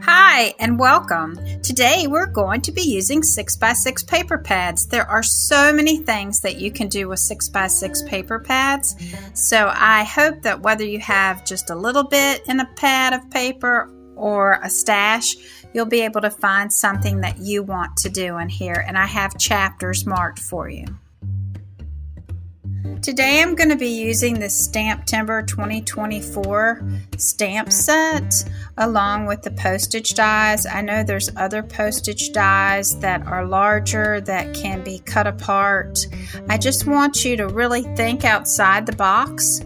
Hi and welcome. Today we're going to be using 6x6 paper pads. There are so many things that you can do with 6x6 paper pads. So I hope that whether you have just a little bit in a pad of paper or a stash, you'll be able to find something that you want to do in here. And I have chapters marked for you. Today I'm going to be using this Stamp Timber 2024 stamp set along with the postage dies. I know there's other postage dies that are larger that can be cut apart. I just want you to really think outside the box.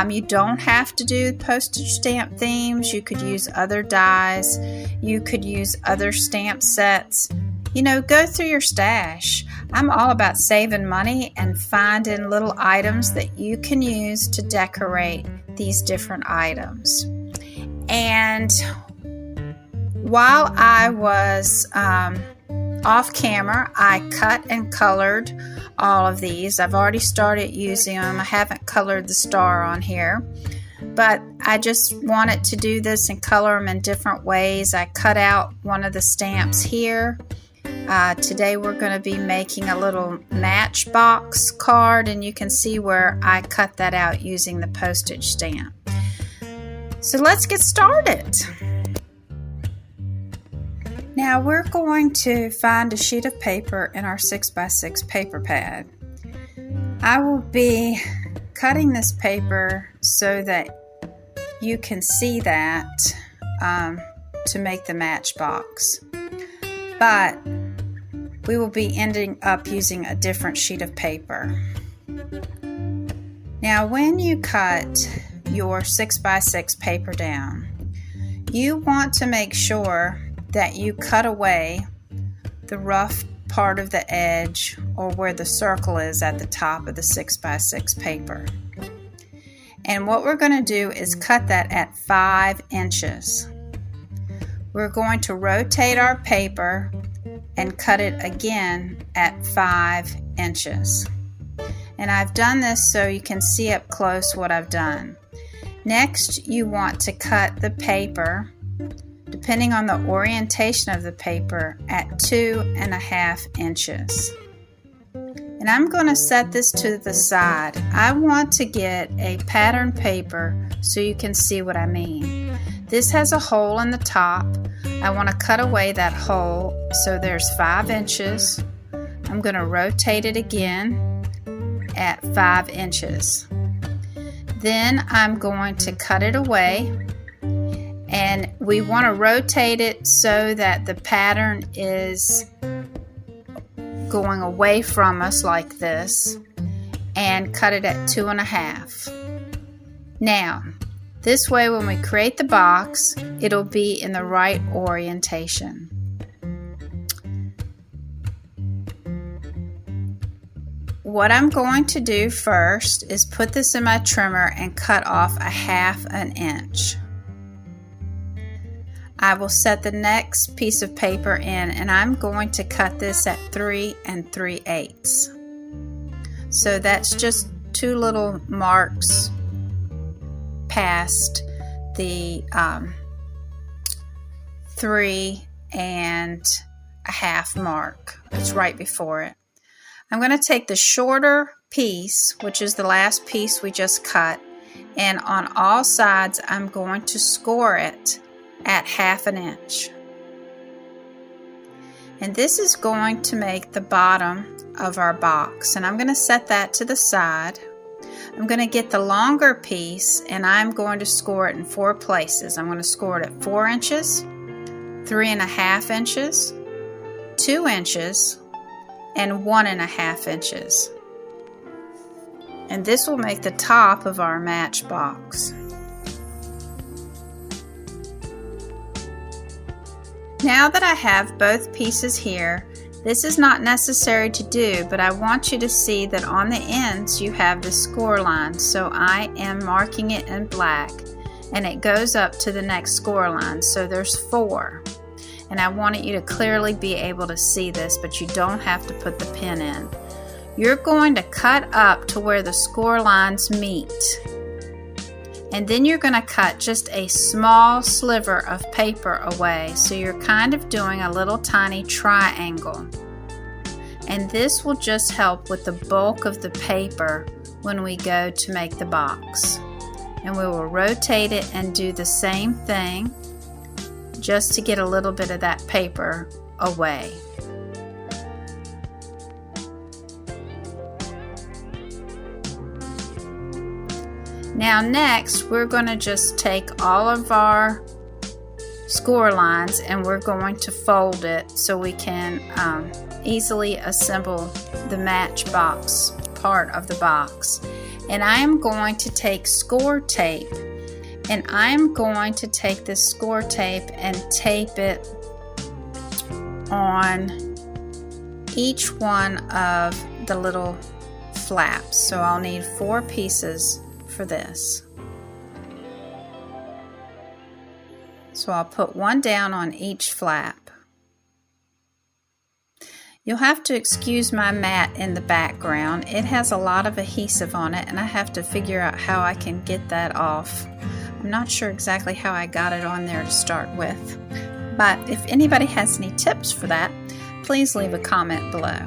You don't have to do postage stamp themes. You could use other dies. You could use other stamp sets. You know, go through your stash. I'm all about saving money and finding little items that you can use to decorate these different items. And while I was off camera, I cut and colored all of these. I've already started using them. I haven't colored the star on here, but I just wanted to do this and color them in different ways. I cut out one of the stamps here. Today we're going to be making a little Matchbox card, and you can see where I cut that out using the postage stamp. So let's get started. Now we're going to find a sheet of paper in our 6x6 paper pad. I will be cutting this paper so that you can see that to make the matchbox. But we will be ending up using a different sheet of paper. Now when you cut your 6x6 paper down, you want to make sure that you cut away the rough part of the edge or where the circle is at the top of the 6x6 paper. And what we're going to do is cut that at 5 inches. We're going to rotate our paper and cut it again at 5 inches. And I've done this so you can see up close what I've done. Next, you want to cut the paper, depending on the orientation of the paper, at 2.5 inches. And I'm going to set this to the side. I want to get a pattern paper so you can see what I mean. This has a hole in the top. I want to cut away that hole, so there's 5 inches. I'm going to rotate it again at 5 inches. Then I'm going to cut it away, and we want to rotate it so that the pattern is going away from us like this, and cut it at 2.5. Now, this way when we create the box, it'll be in the right orientation. What I'm going to do first is put this in my trimmer and cut off 1/2 inch. I will set the next piece of paper in, and I'm going to cut this at 3 3/8. So that's just 2 little marks past the 3 1/2 mark. It's right before it. I'm going to take the shorter piece, which is the last piece we just cut, and on all sides I'm going to score it at 1/2 inch. And this is going to make the bottom of our box, and I'm going to set that to the side. I'm going to get the longer piece, and I'm going to score it in 4 places. I'm going to score it at 4 inches, 3.5 inches, 2 inches, and 1.5 inches. And this will make the top of our matchbox. Now that I have both pieces here, this is not necessary to do, but I want you to see that on the ends you have the score line. So I am marking it in black, and it goes up to the next score line. So there's 4. And I wanted you to clearly be able to see this, but you don't have to put the pin in. You're going to cut up to where the score lines meet. And then you're going to cut just a small sliver of paper away, so you're kind of doing a little tiny triangle. And this will just help with the bulk of the paper when we go to make the box. And we will rotate it and do the same thing just to get a little bit of that paper away. Now next, we're going to just take all of our score lines and we're going to fold it so we can easily assemble the Matchbox part of the box. And I am going to take score tape, and I'm going to take this score tape and tape it on each one of the little flaps. So I'll need 4 pieces for this. So I'll put one down on each flap. You'll have to excuse my mat in the background. It has a lot of adhesive on it and I have to figure out how I can get that off. I'm not sure exactly how I got it on there to start with, but if anybody has any tips for that, please leave a comment below.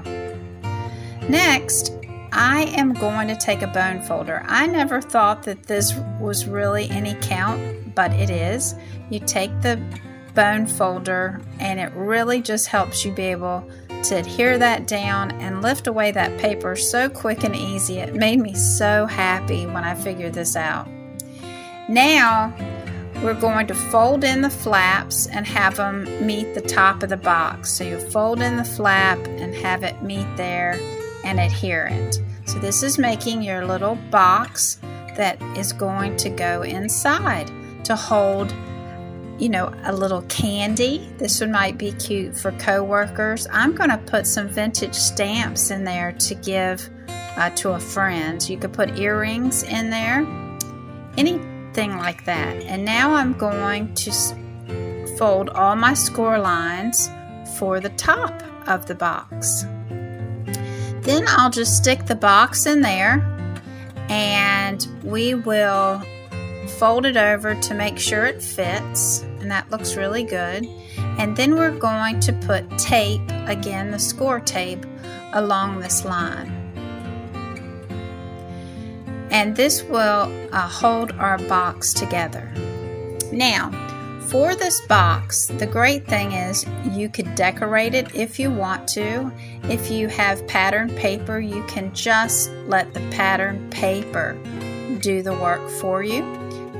Next, I am going to take a bone folder. I never thought that this was really any count, but it is. You take the bone folder and it really just helps you be able to adhere that down and lift away that paper so quick and easy. It made me so happy when I figured this out. Now we're going to fold in the flaps and have them meet the top of the box. So you fold in the flap and have it meet there and adhere it. So this is making your little box that is going to go inside to hold, you know, a little candy. This one might be cute for co-workers. I'm going to put some vintage stamps in there to give to a friend. You could put earrings in there, anything like that. And now I'm going to fold all my score lines for the top of the box. Then I'll just stick the box in there and we will fold it over to make sure it fits, and that looks really good. And then we're going to put tape, again the score tape, along this line. And this will hold our box together. Now, for this box, the great thing is you could decorate it if you want to. If you have pattern paper, you can just let the pattern paper do the work for you.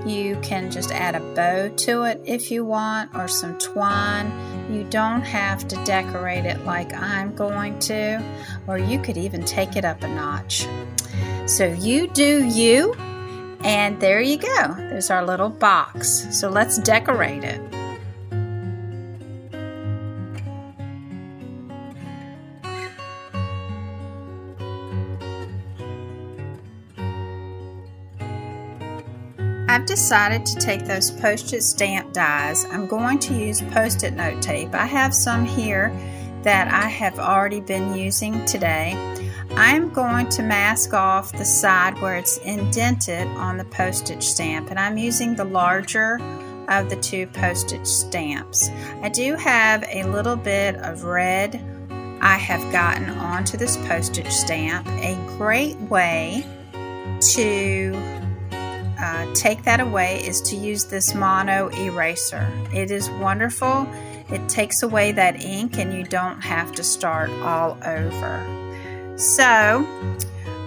You can just add a bow to it if you want, or some twine. You don't have to decorate it like I'm going to, or you could even take it up a notch. So you do you. And there you go. There's our little box. So let's decorate it. I've decided to take those Post-it stamp dies. I'm going to use Post-it note tape. I have some here that I have already been using today. I'm going to mask off the side where it's indented on the postage stamp, and I'm using the larger of the 2 postage stamps. I do have a little bit of red I have gotten onto this postage stamp. A great way to take that away is to use this mono eraser. It is wonderful. It takes away that ink and you don't have to start all over. So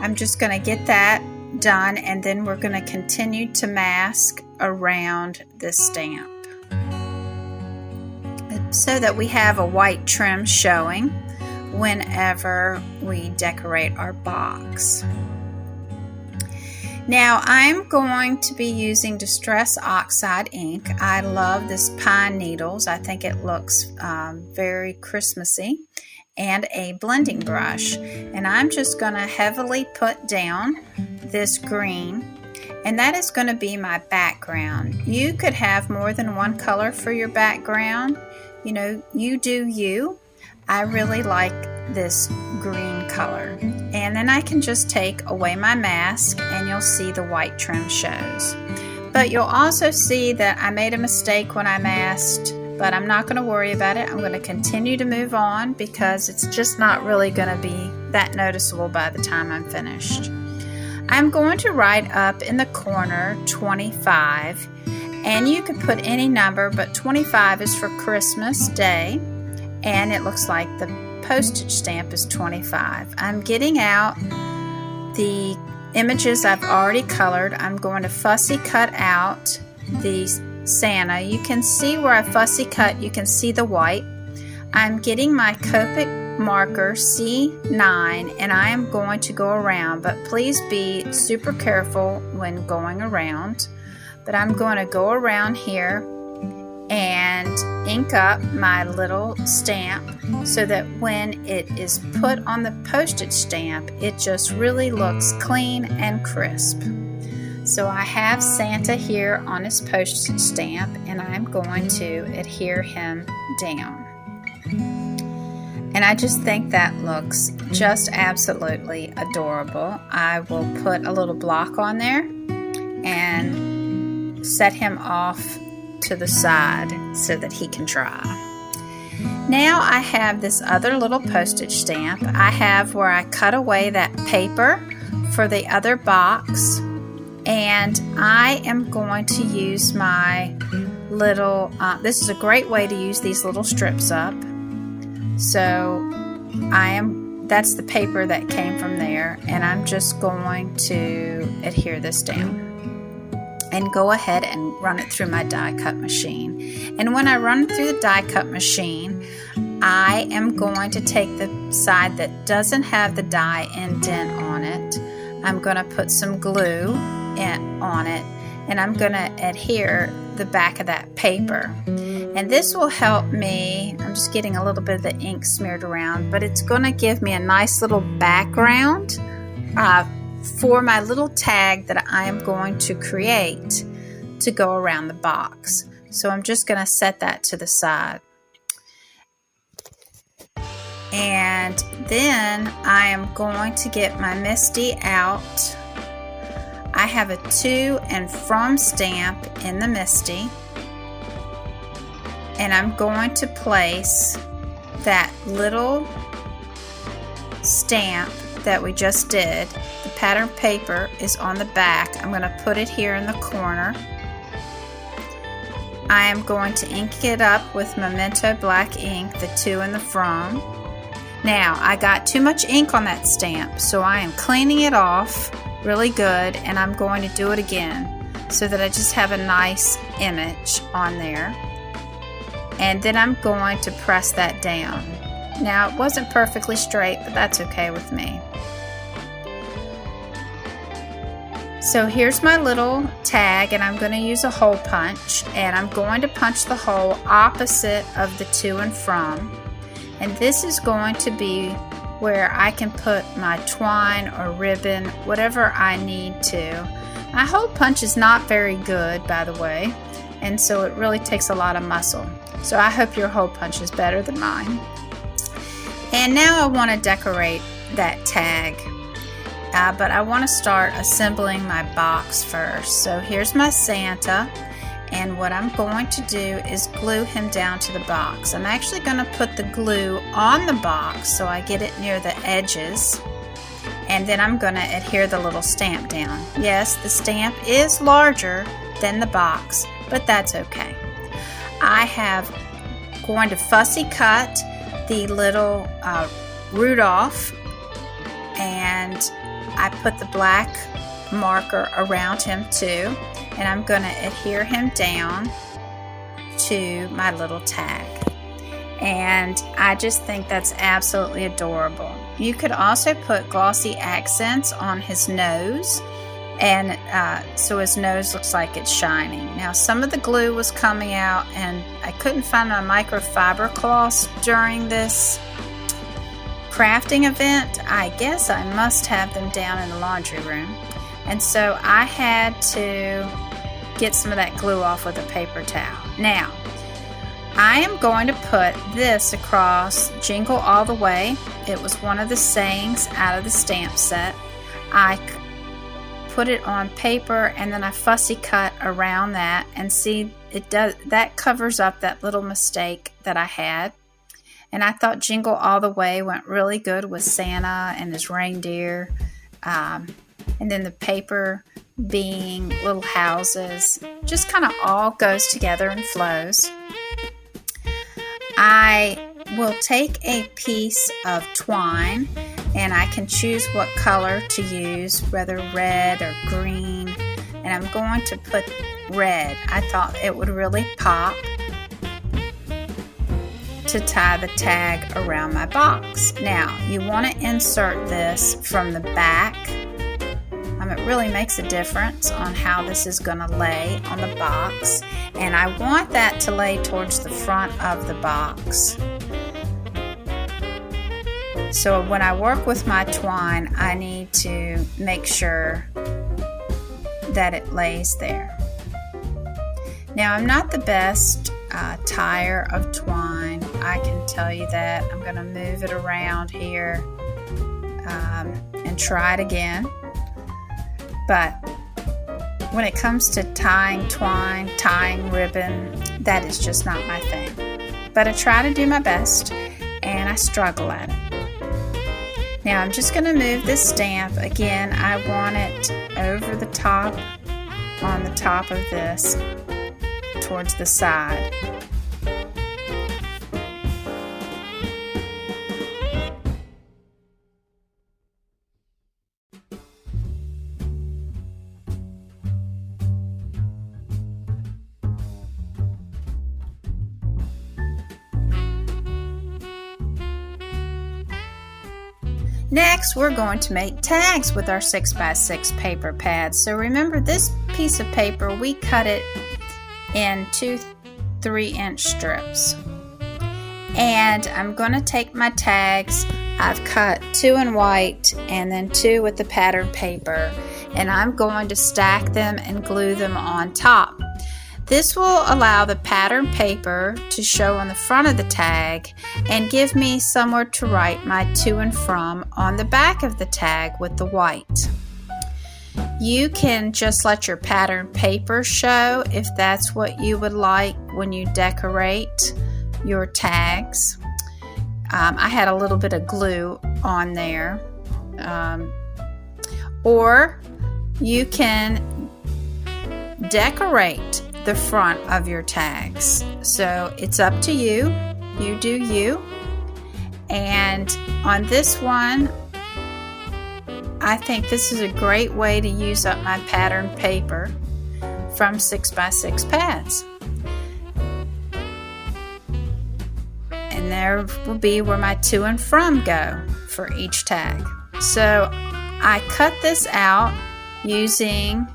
I'm just going to get that done, and then we're going to continue to mask around this stamp so that we have a white trim showing whenever we decorate our box. Now I'm going to be using Distress Oxide ink. I love this pine needles. I think it looks very Christmassy. And a blending brush, and I'm just going to heavily put down this green, and that is going to be my background. You could have more than one color for your background. You know, you do you. I really like this green color. And then I can just take away my mask and you'll see the white trim shows. But you'll also see that I made a mistake when I masked, but I'm not going to worry about it. I'm going to continue to move on because it's just not really going to be that noticeable by the time I'm finished. I'm going to write up in the corner 25, and you could put any number, but 25 is for Christmas Day, and it looks like the postage stamp is 25. I'm getting out the images I've already colored. I'm going to fussy cut out the Santa. You can see where I fussy cut, you can see the white. I'm getting my Copic marker C9 and I am going to go around, but please be super careful when going around. But I'm going to go around here and ink up my little stamp so that when it is put on the postage stamp, it just really looks clean and crisp. So I have Santa here on his postage stamp, and I'm going to adhere him down. And I just think that looks just absolutely adorable. I will put a little block on there and set him off to the side so that he can dry. Now I have this other little postage stamp. I have where I cut away that paper for the other box, and I am going to use my little, this is a great way to use these little strips up. So that's the paper that came from there, and I'm just going to adhere this down and go ahead and run it through my die cut machine. And when I run it through the die cut machine, I am going to take the side that doesn't have the die indent on it. I'm going to put some glue on it, and I'm going to adhere the back of that paper. And this will help me, I'm just getting a little bit of the ink smeared around, but it's going to give me a nice little background for my little tag that I am going to create to go around the box. So I'm just going to set that to the side. And then I am going to get my Misty out. I have a to and from stamp in the Misty, and I'm going to place that little stamp that we just did. The pattern paper is on the back. I'm going to put it here in the corner. I am going to ink it up with Memento black ink, the to and the from. Now I got too much ink on that stamp, so I am cleaning it off really good, and I'm going to do it again so that I just have a nice image on there. And then I'm going to press that down. Now it wasn't perfectly straight, but that's okay with me. So here's my little tag, and I'm going to use a hole punch, and I'm going to punch the hole opposite of the to and from. And this is going to be where I can put my twine or ribbon, whatever I need to. My hole punch is not very good, by the way, and so it really takes a lot of muscle. So I hope your hole punch is better than mine. And now I want to decorate that tag, but I want to start assembling my box first. So here's my Santa. And what I'm going to do is glue him down to the box. I'm actually going to put the glue on the box so I get it near the edges. And then I'm going to adhere the little stamp down. Yes, the stamp is larger than the box, but that's okay. I have going to fussy cut the little Rudolph, and I put the black marker around him too. And I'm going to adhere him down to my little tag. And I just think that's absolutely adorable. You could also put glossy accents on his nose, and so his nose looks like it's shining. Now some of the glue was coming out, and I couldn't find my microfiber cloths during this crafting event. I guess I must have them down in the laundry room. And so I had to get some of that glue off with a paper towel. Now, I am going to put this across Jingle All the Way. It was one of the sayings out of the stamp set. I put it on paper, and then I fussy cut around that, and see, that covers up that little mistake that I had. And I thought Jingle All the Way went really good with Santa and his reindeer, and then the paper being little houses, just kind of all goes together and flows. I will take a piece of twine, and I can choose what color to use, whether red or green, and I'm going to put red. I thought it would really pop to tie the tag around my box. Now, you want to insert this from the back. It really makes a difference on how this is going to lay on the box, and I want that to lay towards the front of the box. So when I work with my twine, I need to make sure that it lays there. Now, I'm not the best tire of twine, I can tell you that. I'm going to move it around here and try it again. But when it comes to tying twine, tying ribbon, that is just not my thing. But I try to do my best, and I struggle at it. Now I'm just going to move this stamp. Again, I want it over the top, on the top of this, towards the side. Next, we're going to make tags with our 6x6 paper pads. So remember, this piece of paper, we cut it in 2 3-inch strips. And I'm going to take my tags. I've cut 2 in white and then 2 with the patterned paper. And I'm going to stack them and glue them on top. This will allow the patterned paper to show on the front of the tag and give me somewhere to write my to and from on the back of the tag with the white. You can just let your patterned paper show if that's what you would like when you decorate your tags. I had a little bit of glue on there. Or you can decorate the front of your tags. So it's up to you. You do you. And on this one, I think this is a great way to use up my patterned paper from 6x6 pads. And there will be where my to and from go for each tag. So I cut this out using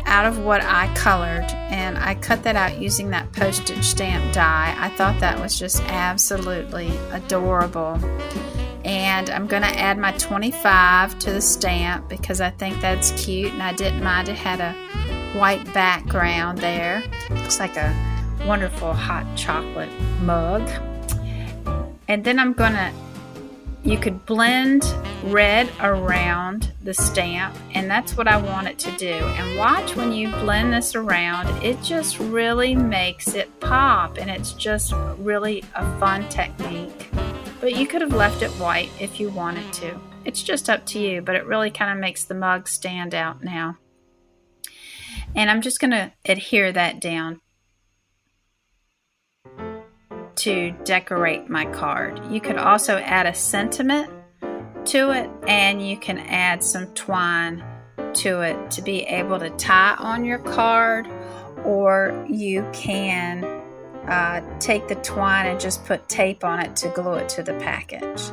out of what I colored, and I cut that out using that postage stamp die. I thought that was just absolutely adorable. And I'm going to add my 25 to the stamp because I think that's cute, and I didn't mind it had a white background there. Looks like a wonderful hot chocolate mug. And then I'm going to, you could blend red around the stamp, and that's what I want it to do. And watch when you blend this around, it just really makes it pop, and it's just really a fun technique. But you could have left it white if you wanted to. It's just up to you, but it really kind of makes the mug stand out now. And I'm just going to adhere that down to decorate my card. You could also add a sentiment to it, and you can add some twine to it to be able to tie on your card, or you can take the twine and just put tape on it to glue it to the package.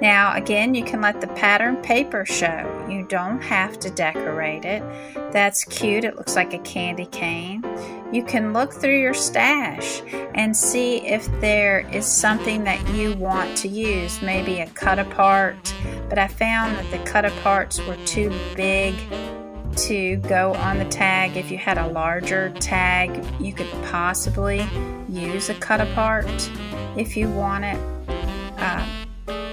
Now again, you can let the pattern paper show. You don't have to decorate it. That's cute. It looks like a candy cane. You can look through your stash and see if there is something that you want to use, maybe a cut apart, but I found that the cut aparts were too big to go on the tag. If you had a larger tag, you could possibly use a cut apart if you want it.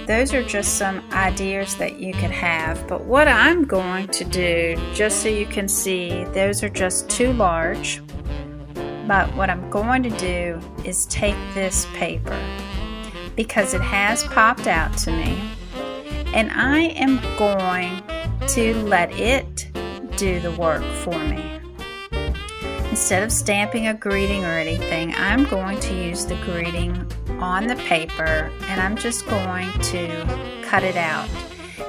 those are just some ideas that you could have. But what I'm going to do, just so you can see, those are just too large. But what I'm going to do is take this paper, because it has popped out to me, and I am going to let it do the work for me. Instead of stamping a greeting or anything, I'm going to use the greeting on the paper, and I'm just going to cut it out.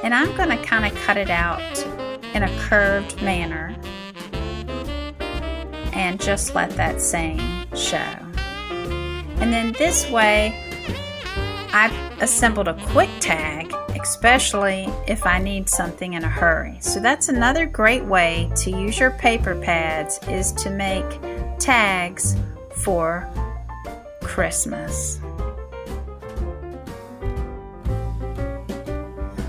And I'm going to kind of cut it out in a curved manner and just let that saying show. And then this way, I've assembled a quick tag, especially if I need something in a hurry. So that's another great way to use your paper pads, is to make tags for Christmas.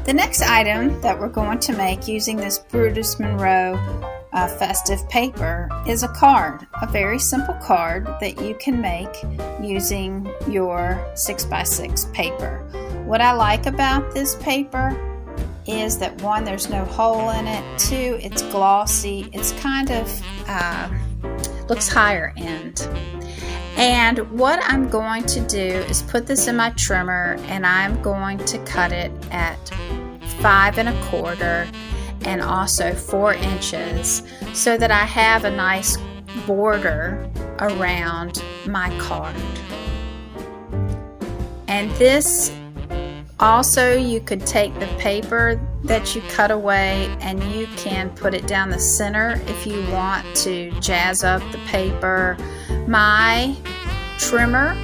The next item that we're going to make using this Brutus Monroe festive paper is a card, a very simple card that you can make using your 6x6 paper. What I like about this paper is that, one, there's no hole in it. Two, it's glossy. It's kind of looks higher end. And what I'm going to do is put this in my trimmer, and I'm going to cut it at 5 1/4 and also 4 inches, so that I have a nice border around my card. And this also, you could take the paper that you cut away and you can put it down the center if you want to jazz up the paper. My trimmer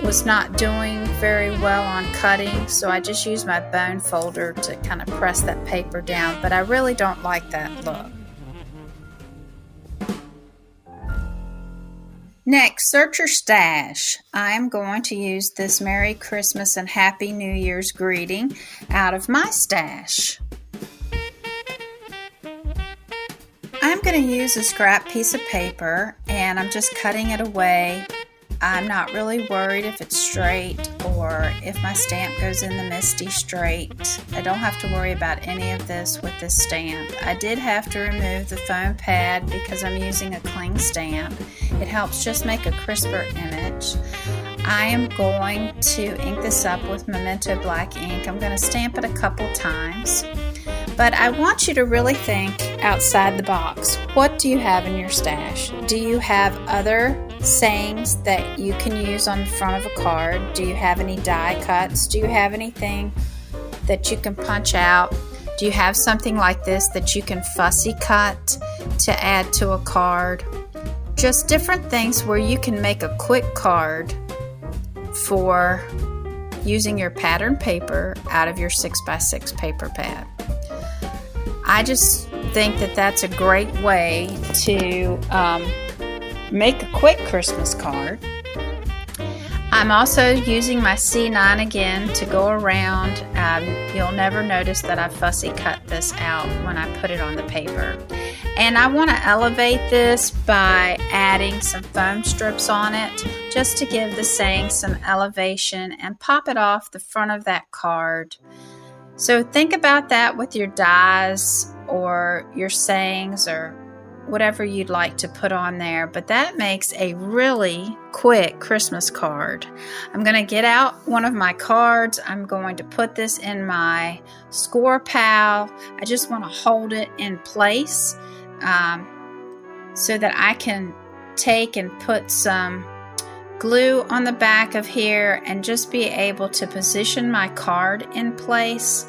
was not doing very well on cutting, so I just used my bone folder to kind of press that paper down, but I really don't like that look. Next, search your stash. I'm going to use this Merry Christmas and Happy New Year's greeting out of my stash. I'm going to use a scrap piece of paper, and I'm just cutting it away. I'm not really worried if it's straight or if my stamp goes in the MISTI straight. I don't have to worry about any of this with this stamp. I did have to remove the foam pad because I'm using a cling stamp. It helps just make a crisper image. I am going to ink this up with Memento black ink. I'm going to stamp it a couple times. But I want you to really think outside the box. What do you have in your stash? Do you have other sayings that you can use on the front of a card? Do you have any die cuts? Do you have anything that you can punch out? Do you have something like this that you can fussy cut to add to a card? Just different things where you can make a quick card for using your pattern paper out of your 6x6 paper pad. I just think that that's a great way to make a quick Christmas card. I'm also using my C9 again to go around. You'll never notice that I fussy cut this out when I put it on the paper. And I want to elevate this by adding some foam strips on it, just to give the saying some elevation and pop it off the front of that card. So think about that with your dies or your sayings or whatever you'd like to put on there. But that makes a really quick Christmas card. I'm going to get out one of my cards. I'm going to put this in my Score Pal. I just want to hold it in place so that I can take and put some glue on the back of here and just be able to position my card in place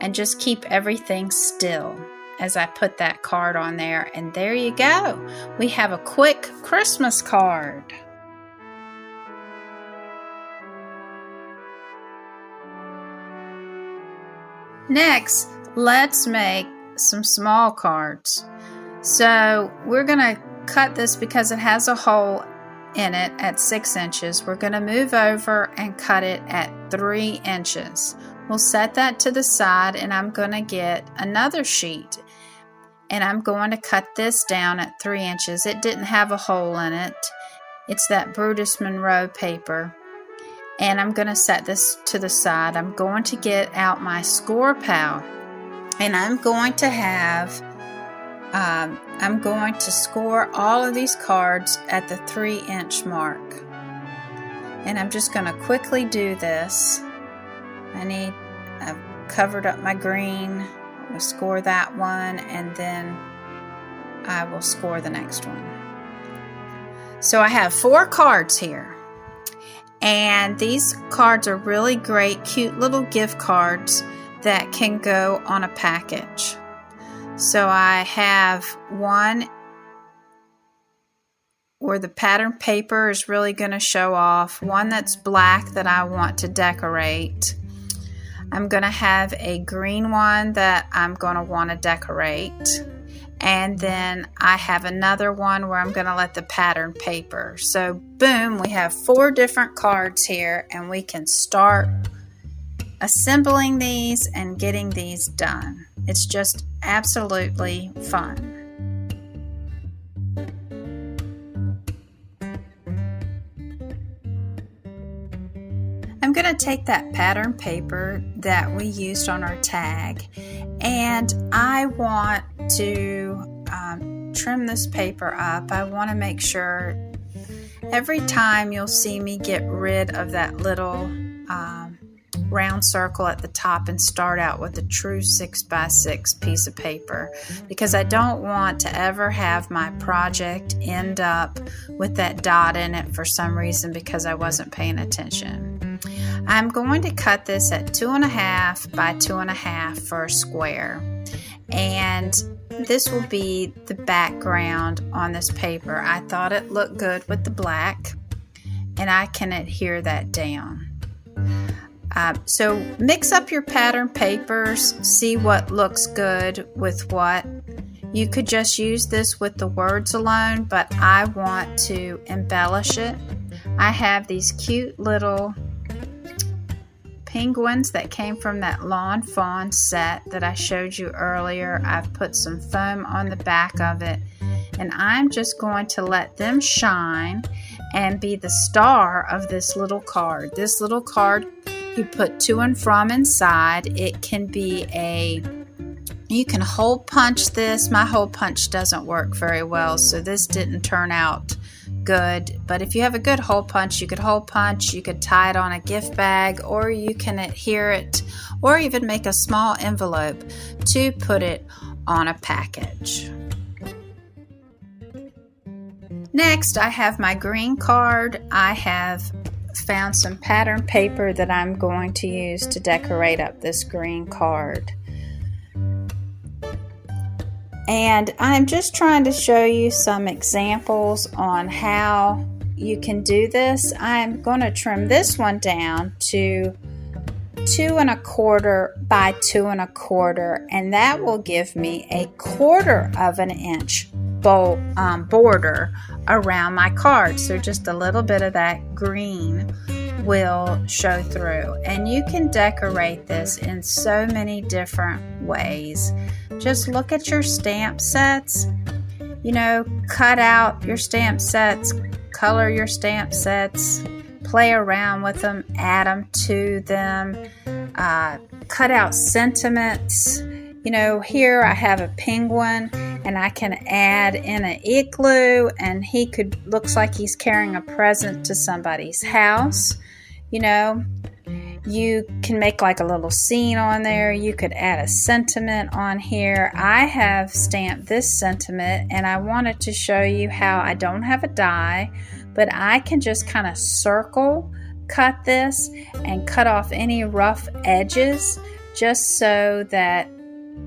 and just keep everything still as I put that card on there. And there you go. We have a quick Christmas card. Next, let's make some small cards. So we're going to cut this because it has a hole in it at 6 inches. We're going to move over and cut it at 3 inches. We'll set that to the side, and I'm going to get another sheet, and I'm going to cut this down at 3 inches. It didn't have a hole in it. It's that Brutus Monroe paper. And I'm going to set this to the side. I'm going to get out my score pal, and I'm going to score all of these cards at the 3-inch mark. And I'm just going to quickly do this. I've covered up my green. I'm going to score that one, and then I will score the next one. So I have 4 cards here. And these cards are really great, cute little gift cards that can go on a package. So I have one where the pattern paper is really going to show off, one that's black that I want to decorate. I'm going to have a green one that I'm going to want to decorate. And then I have another one where I'm going to let the pattern paper. So boom, we have 4 different cards here, and we can start assembling these and getting these done. It's just absolutely fun. I'm going to take that pattern paper that we used on our tag, and I want to trim this paper up. I want to make sure every time you'll see me get rid of that little round circle at the top and start out with a true 6x6 piece of paper, because I don't want to ever have my project end up with that dot in it for some reason because I wasn't paying attention. I'm going to cut this at 2.5 by 2.5 for a square, and this will be the background on this paper. I thought it looked good with the black, and I can adhere that down. So mix up your pattern papers, see what looks good with what. You could just use this with the words alone, but I want to embellish it. I have these cute little penguins that came from that Lawn Fawn set that I showed you earlier. I've put some foam on the back of it, and I'm just going to let them shine and be the star of this little card. This little card, you put to and from inside. It can be you can hole punch this. My hole punch doesn't work very well, so this didn't turn out good. But if you have a good hole punch, you could hole punch, you could tie it on a gift bag, or you can adhere it, or even make a small envelope to put it on a package. Next, I have my green card. I have found some pattern paper that I'm going to use to decorate up this green card. And I'm just trying to show you some examples on how you can do this. I'm going to trim this one down to 2.25 by 2.25, and that will give me a 1/4 of an inch border around my card. So just a little bit of that green will show through, and you can decorate this in so many different ways. Just look at your stamp sets, cut out your stamp sets, color your stamp sets, play around with them, add them to them, cut out sentiments. Here I have a penguin, and I can add in an igloo, and looks like he's carrying a present to somebody's house. You can make like a little scene on there. You could add a sentiment on here. I have stamped this sentiment, and I wanted to show you how I don't have a die, but I can just kind of circle cut this and cut off any rough edges just so that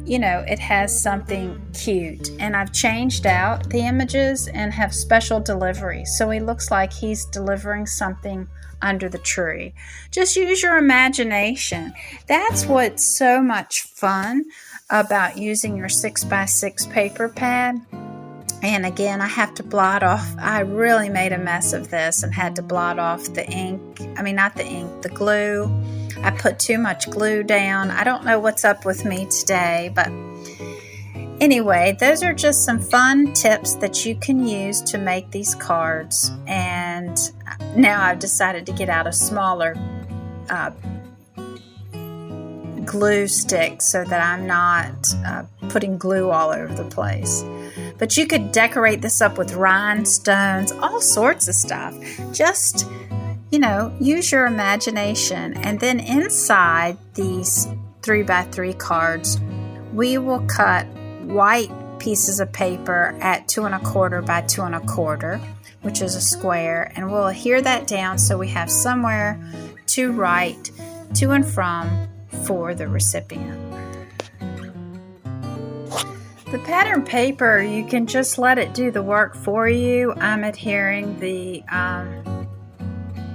it has something cute. And I've changed out the images and have special delivery, so he looks like he's delivering something under the tree. Just use your imagination. That's what's so much fun about using your 6x6 paper pad. And again, I have to blot off. I really made a mess of this and had to blot off the glue. I put too much glue down. I don't know what's up with me today, but Anyway, those are just some fun tips that you can use to make these cards. And now I've decided to get out a smaller glue stick so that I'm not putting glue all over the place. But you could decorate this up with rhinestones, all sorts of stuff. Just, use your imagination. And then inside these 3x3 cards, we will cut white pieces of paper at 2 1/4 by 2 1/4, which is a square, and we'll adhere that down so we have somewhere to write to and from for the recipient. The pattern paper, you can just let it do the work for you. I'm adhering the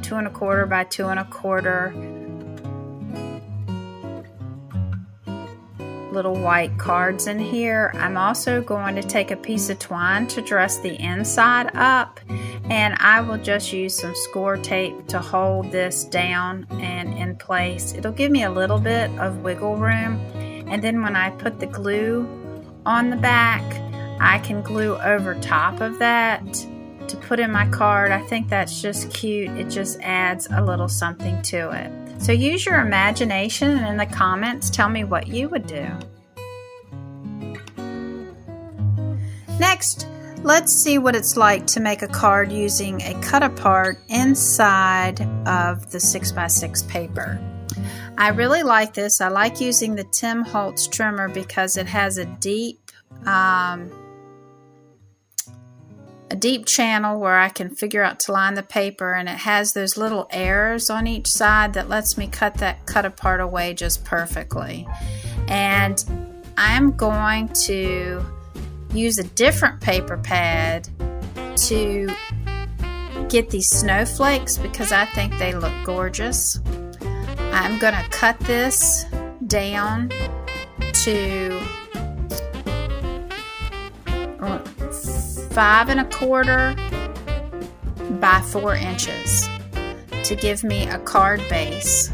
2 1/4 by 2 1/4 little white cards in here. I'm also going to take a piece of twine to dress the inside up, and I will just use some score tape to hold this down and in place. It'll give me a little bit of wiggle room, and then when I put the glue on the back, I can glue over top of that to put in my card. I think that's just cute. It just adds a little something to it. So use your imagination, and in the comments tell me what you would do. Next, let's see what it's like to make a card using a cut apart inside of the 6x6 paper. I really like this. I like using the Tim Holtz trimmer because it has a deep channel where I can figure out to line the paper, and it has those little arrows on each side that lets me cut that cut apart away just perfectly. And I'm going to use a different paper pad to get these snowflakes because I think they look gorgeous. I'm going to cut this down to 5 1/4 by 4 inches to give me a card base.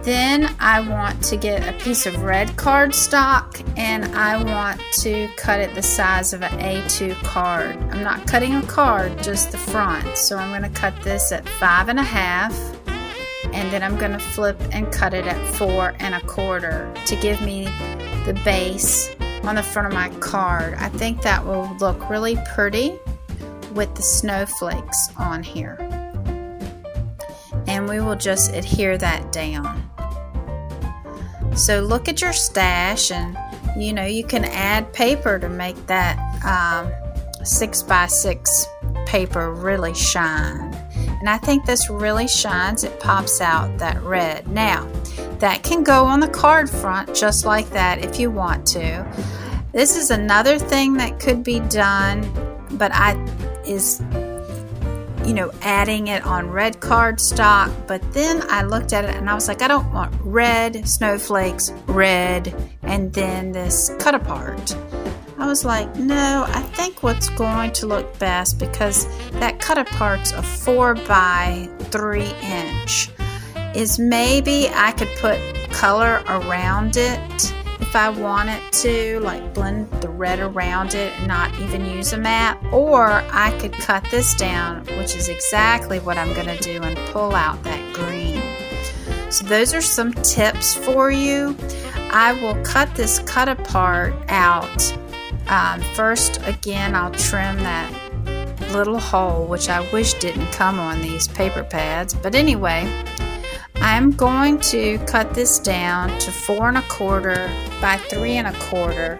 Then I want to get a piece of red cardstock, and I want to cut it the size of an A2 card. I'm not cutting a card, just the front. So I'm going to cut this at 5 1/2, and then I'm going to flip and cut it at 4 1/4 to give me the base on the front of my card. I think that will look really pretty with the snowflakes on here. And we will just adhere that down. So look at your stash, and you can add paper to make that 6x6 paper really shine. And I think this really shines. It pops out that red. Now, that can go on the card front just like that if you want to. This is another thing that could be done, but adding it on red cardstock. But then I looked at it and I was like, I don't want red snowflakes, red, and then this cut apart. I was like, no, I think what's going to look best, because that cut apart's a 4 by 3 inch, is maybe I could put color around it if I wanted to, like blend the red around it and not even use a mat. Or I could cut this down, which is exactly what I'm going to do, and pull out that green. So those are some tips for you. I will cut this cut apart out. First, again, I'll trim that little hole, which I wish didn't come on these paper pads. But anyway, I'm going to cut this down to 4 1/4 by 3 1/4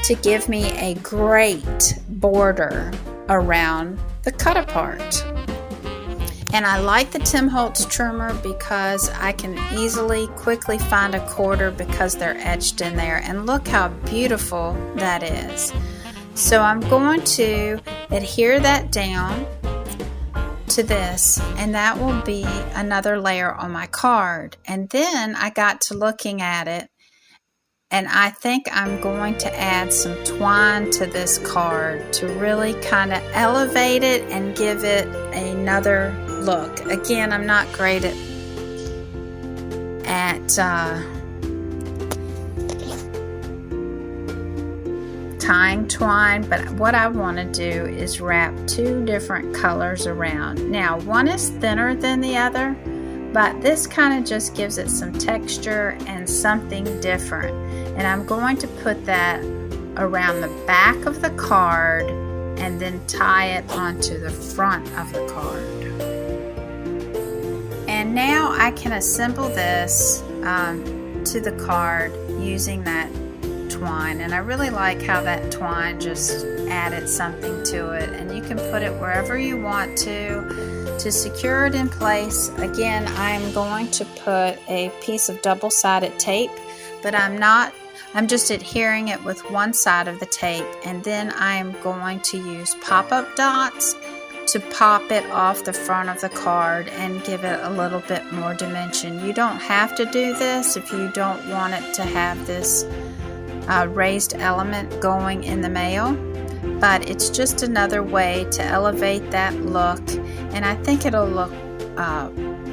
to give me a great border around the cut apart. And I like the Tim Holtz trimmer because I can quickly find a quarter because they're etched in there. And look how beautiful that is. So I'm going to adhere that down to this, and that will be another layer on my card. And then I got to looking at it, and I think I'm going to add some twine to this card to really kind of elevate it and give it another look. Again, I'm not great at tying twine, but what I want to do is wrap 2 different colors around. Now, one is thinner than the other, but this kind of just gives it some texture and something different. And I'm going to put that around the back of the card and then tie it onto the front of the card. And now I can assemble this to the card using that twine, and I really like how that twine just added something to it, and you can put it wherever you want to secure it in place. Again, I'm going to put a piece of double-sided tape, but I'm just adhering it with one side of the tape, and then I'm going to use pop-up dots to pop it off the front of the card and give it a little bit more dimension. You don't have to do this if you don't want it to have this raised element going in the mail, but it's just another way to elevate that look, and I think it'll look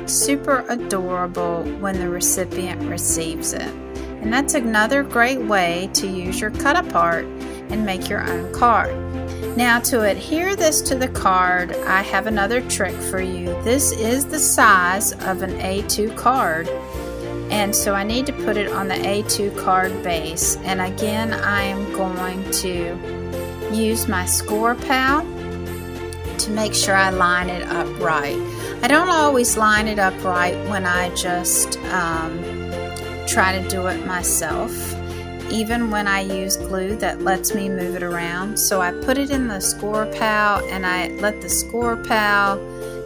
super adorable when the recipient receives it. And that's another great way to use your cut apart and make your own card. Now, to adhere this to the card, I have another trick for you. This is the size of an A2 card, and so I need to put it on the A2 card base. And again, I am going to use my score pal to make sure I line it up right. I don't always line it up right when I just try to do it myself, even when I use glue that lets me move it around. So I put it in the score pal, and I let the score pal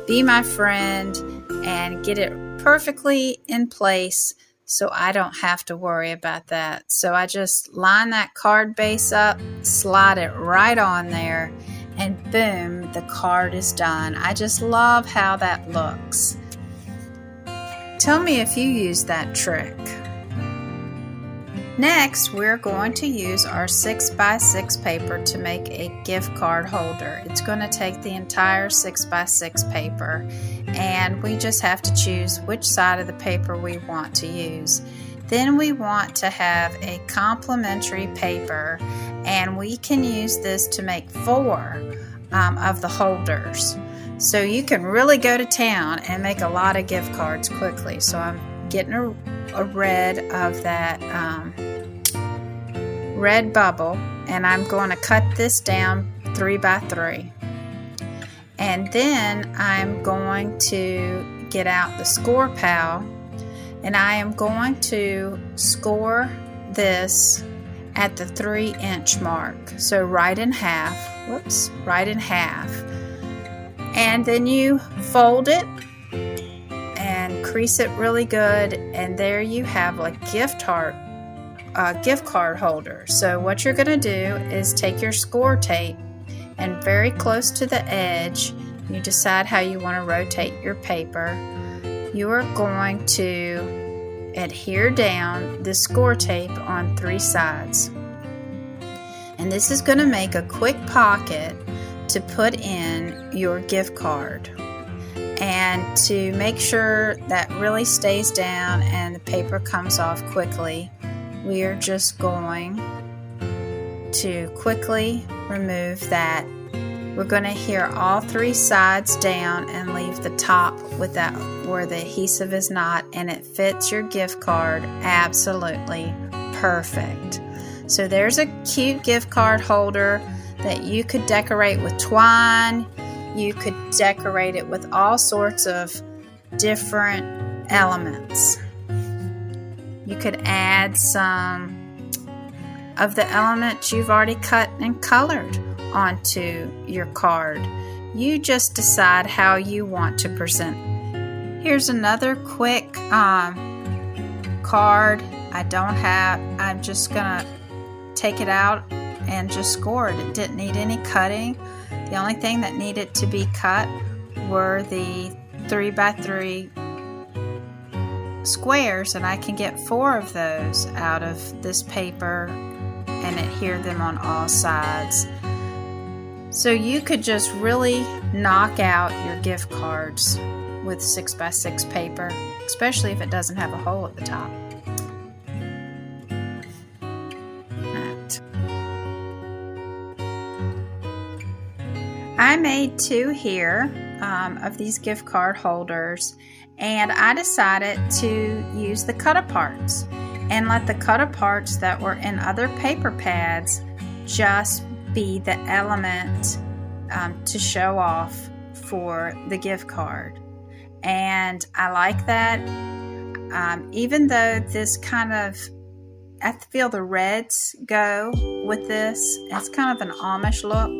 be my friend and get it perfectly in place so I don't have to worry about that. So I just line that card base up, slide it right on there, and boom, the card is done. I just love how that looks. Tell me if you use that trick. Next, we're going to use our 6x6 paper to make a gift card holder. It's going to take the entire 6x6 paper, and we just have to choose which side of the paper we want to use. Then we want to have a complementary paper, and we can use this to make 4 of the holders. So you can really go to town and make a lot of gift cards quickly. So I'm getting a red of that red bubble, and I'm going to cut this down 3x3, and then I'm going to get out the score pal, and I am going to score this at the 3-inch mark, so right in half, and then you fold it and crease it really good, and there you have a gift card holder. So what you're going to do is take your score tape, and very close to the edge, you decide how you want to rotate your paper. You are going to adhere down the score tape on 3 sides, and this is going to make a quick pocket to put in your gift card. And to make sure that really stays down and the paper comes off quickly, we are just going to quickly remove that. We're going to adhere all 3 sides down and leave the top with that where the adhesive is not, and it fits your gift card absolutely perfect. So there's a cute gift card holder that you could decorate with twine. You could decorate it with all sorts of different elements. You could add some of the elements you've already cut and colored onto your card. You just decide how you want to present. Here's another quick card I'm just gonna take it out and just score it. It didn't need any cutting. The only thing that needed to be cut were the 3x3 squares, and I can get 4 of those out of this paper and adhere them on all sides. So you could just really knock out your gift cards with 6x6 paper, especially if it doesn't have a hole at the top. I made 2 here of these gift card holders, and I decided to use the cut-aparts and let the cut-aparts that were in other paper pads just be the element to show off for the gift card. And I like that. Even though this kind of, I feel the reds go with this. It's kind of an Amish look.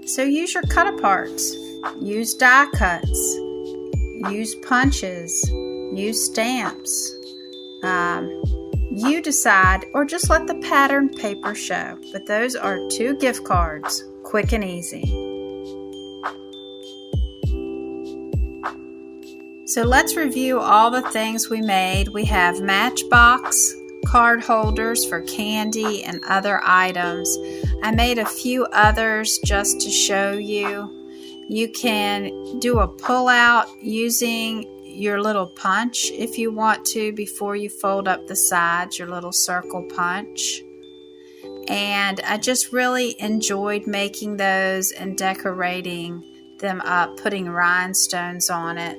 So use your cut-aparts. Use die cuts. Use punches. Use stamps. You decide, or just let the pattern paper show. But those are 2 gift cards, quick and easy. So let's review all the things we made. We have Matchbox card holders for candy and other items. I made a few others just to show you. You can do a pull-out using your little punch if you want to before you fold up the sides, your little circle punch. And I just really enjoyed making those and decorating them up, putting rhinestones on it.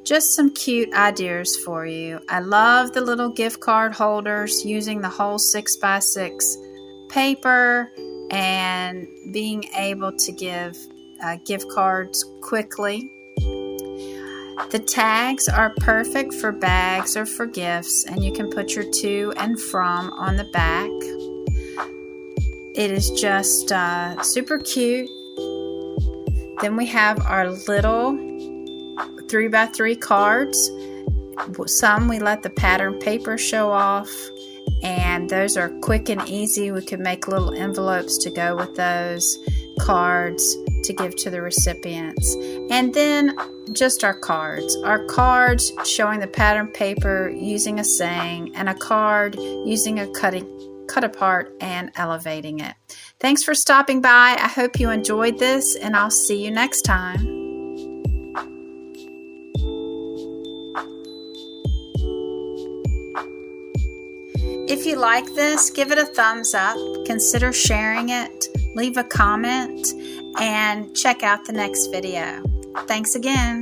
Just some cute ideas for you. I love the little gift card holders, using the whole 6x6 paper and being able to give gift cards quickly. The tags are perfect for bags or for gifts, and you can put your to and from on the back. It is just super cute. Then we have our little 3x3 cards. Some we let the pattern paper show off, and those are quick and easy. We could make little envelopes to go with those cards to give to the recipients. And then just our cards showing the pattern paper using a saying, and a card using a cut apart and elevating it. Thanks for stopping by. I hope you enjoyed this, and I'll see you next time. If you like this, give it a thumbs up, consider sharing it, leave a comment, and check out the next video. Thanks again.